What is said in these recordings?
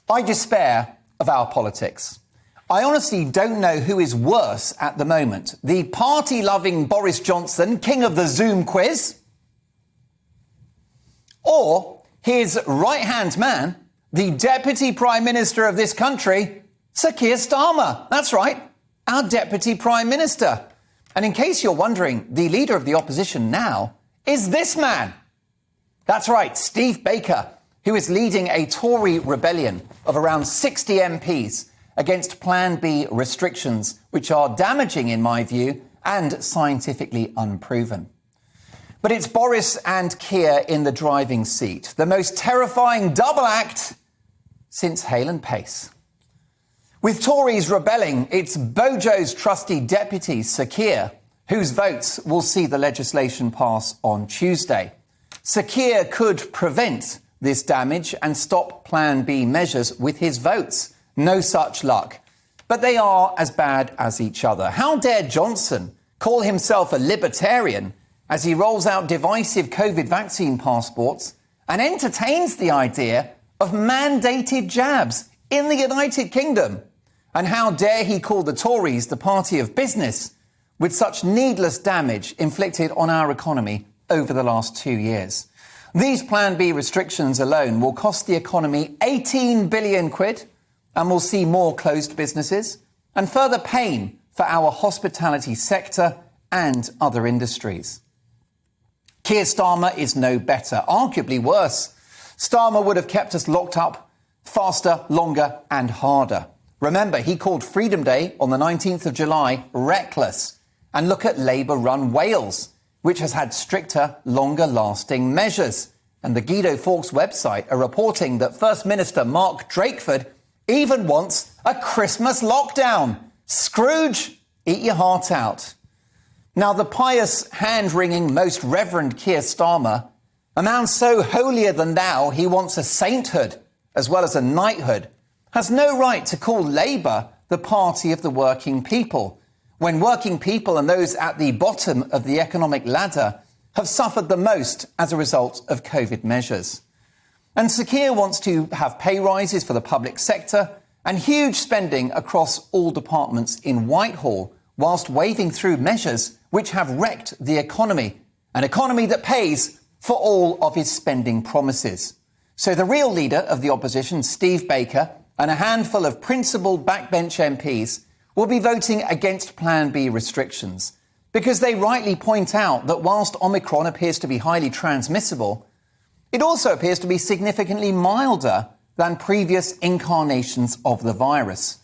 I despair of our politics. I honestly don't know who is worse at the moment. The party-loving Boris Johnson, king of the Zoom quiz, or his right-hand man, the Deputy Prime Minister of this country, Sir Keir Starmer. That's right, our Deputy Prime Minister. And in case you're wondering, the leader of the opposition now is this man. That's right, Steve Baker, who is leading a Tory rebellion of around 60 MPs against Plan B restrictions, which are damaging in my view and scientifically unproven. But it's Boris and Keir in the driving seat, the most terrifying double act since Hale and Pace. With Tories rebelling, it's Bojo's trusty deputy, Sir Keir, whose votes will see the legislation pass on Tuesday. Sir Keir could prevent this damage and stop Plan B measures with his votes. No such luck. But they are as bad as each other. How dare Johnson call himself a libertarian as he rolls out divisive COVID vaccine passports and entertains the idea of mandated jabs in the United Kingdom? And how dare he call the Tories the party of business with such needless damage inflicted on our economy over the last 2 years? These Plan B restrictions alone will cost the economy 18 billion quid and will see more closed businesses and further pain for our hospitality sector and other industries. Keir Starmer is no better, arguably worse. Starmer would have kept us locked up faster, longer and harder. Remember, he called Freedom Day on the 19th of July reckless. And look at Labour-run Wales, which has had stricter, longer-lasting measures. And the Guido Fawkes website are reporting that First Minister Mark Drakeford even wants a Christmas lockdown. Scrooge, eat your heart out. Now, the pious, hand-wringing, most Reverend Keir Starmer, a man so holier than thou he wants a sainthood as well as a knighthood, has no right to call Labour the party of the working people, when working people and those at the bottom of the economic ladder have suffered the most as a result of COVID measures. And Sir Keir wants to have pay rises for the public sector and huge spending across all departments in Whitehall, whilst waving through measures which have wrecked the economy, an economy that pays for all of his spending promises. So the real leader of the opposition, Steve Baker, and a handful of principled backbench MPs will be voting against Plan B restrictions because they rightly point out that whilst Omicron appears to be highly transmissible, it also appears to be significantly milder than previous incarnations of the virus.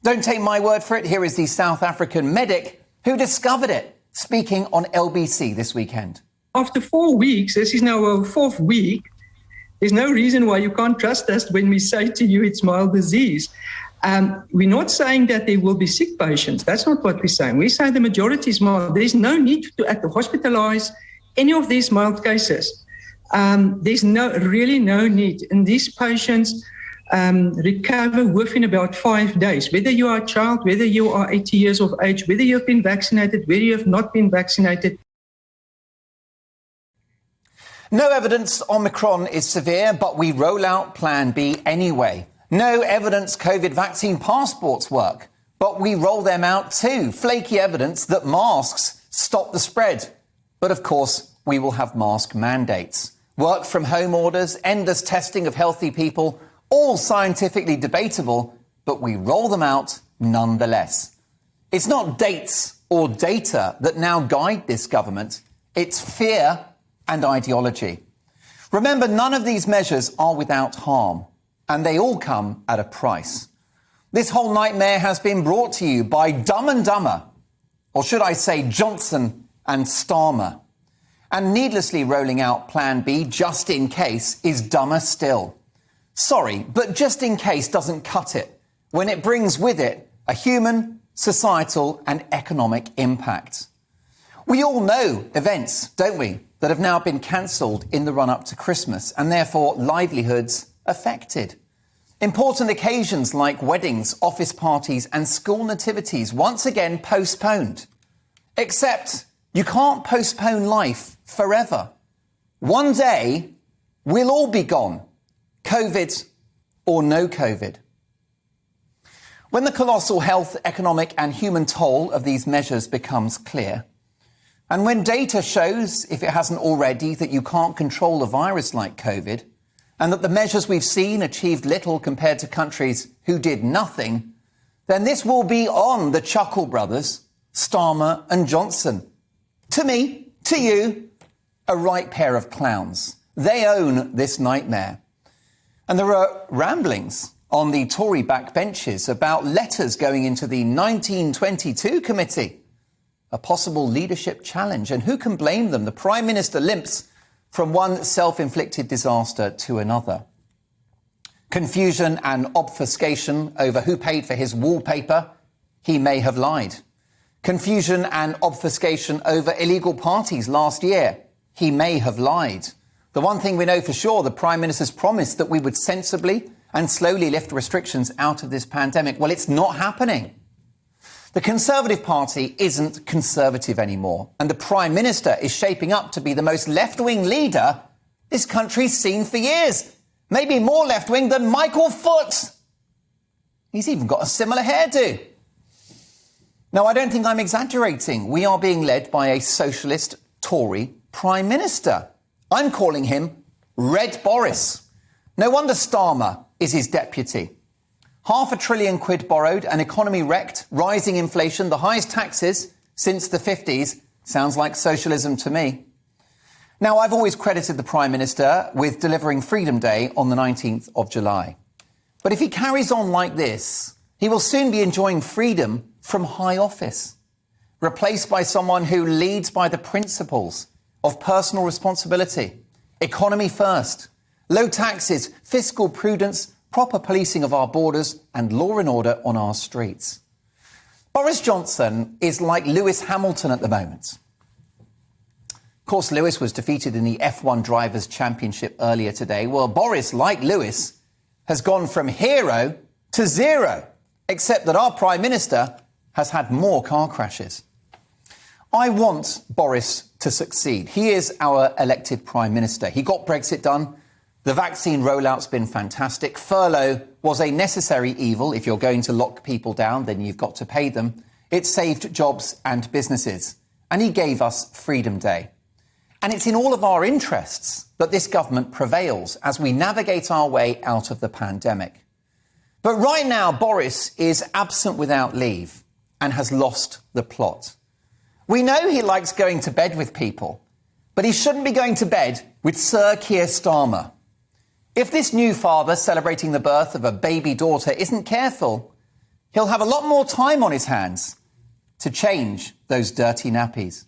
Don't take my word for it. Here is the South African medic who discovered it, speaking on LBC this weekend. After 4 weeks, this is now our fourth week, there's no reason why you can't trust us when we say to you it's mild disease. We're not saying that there will be sick patients. That's not what we're saying. We say the majority is mild. There's no need to hospitalize any of these mild cases. There's really no need. And these patients recover within about 5 days, whether you are a child, whether you are 80 years of age, whether you've been vaccinated, whether you have not been vaccinated. No evidence Omicron is severe, but we roll out Plan B anyway. No evidence COVID vaccine passports work, but we roll them out too. Flaky evidence that masks stop the spread. But of course, we will have mask mandates. Work from home orders, endless testing of healthy people, all scientifically debatable, but we roll them out nonetheless. It's not dates or data that now guide this government. It's fear and ideology. Remember, none of these measures are without harm, and they all come at a price. This whole nightmare has been brought to you by Dumb and Dumber, or should I say Johnson and Starmer. And needlessly rolling out Plan B just in case is dumber still. Sorry, but just in case doesn't cut it when it brings with it a human, societal and economic impact. We all know events, don't we, that have now been cancelled in the run-up to Christmas and therefore livelihoods affected. Important occasions like weddings, office parties and school nativities once again postponed. Except you can't postpone life forever. One day, we'll all be gone. COVID or no COVID. When the colossal health, economic and human toll of these measures becomes clear, and when data shows, if it hasn't already, that you can't control a virus like COVID, and that the measures we've seen achieved little compared to countries who did nothing, then this will be on the Chuckle brothers, Starmer and Johnson. To me, to you, a right pair of clowns. They own this nightmare. And there are ramblings on the Tory backbenches about letters going into the 1922 committee. A possible leadership challenge. And who can blame them? The Prime Minister limps from one self-inflicted disaster to another. Confusion and obfuscation over who paid for his wallpaper. He may have lied. Confusion and obfuscation over illegal parties last year. He may have lied. The one thing we know for sure, the Prime Minister's promised that we would sensibly and slowly lift restrictions out of this pandemic. Well, it's not happening. The Conservative Party isn't conservative anymore, and the Prime Minister is shaping up to be the most left-wing leader this country's seen for years. Maybe more left-wing than Michael Foot. He's even got a similar hairdo. Now, I don't think I'm exaggerating. We are being led by a socialist Tory Prime Minister. I'm calling him Red Boris. No wonder Starmer is his deputy. £500 billion borrowed, an economy wrecked, rising inflation, the highest taxes since the 50s. Sounds like socialism to me. Now, I've always credited the Prime Minister with delivering Freedom Day on the 19th of July. But if he carries on like this, he will soon be enjoying freedom from high office, replaced by someone who leads by the principles of personal responsibility, economy first, low taxes, fiscal prudence, proper policing of our borders and law and order on our streets. Boris Johnson is like Lewis Hamilton at the moment. Of course, Lewis was defeated in the F1 Drivers' Championship earlier today. Well, Boris, like Lewis, has gone from hero to zero, except that our Prime Minister has had more car crashes. I want Boris to succeed. He is our elected Prime Minister. He got Brexit done. The vaccine rollout's been fantastic. Furlough was a necessary evil. If you're going to lock people down, then you've got to pay them. It saved jobs and businesses. And he gave us Freedom Day. And it's in all of our interests that this government prevails as we navigate our way out of the pandemic. But right now, Boris is absent without leave and has lost the plot. We know he likes going to bed with people, but he shouldn't be going to bed with Sir Keir Starmer. If this new father celebrating the birth of a baby daughter isn't careful, he'll have a lot more time on his hands to change those dirty nappies.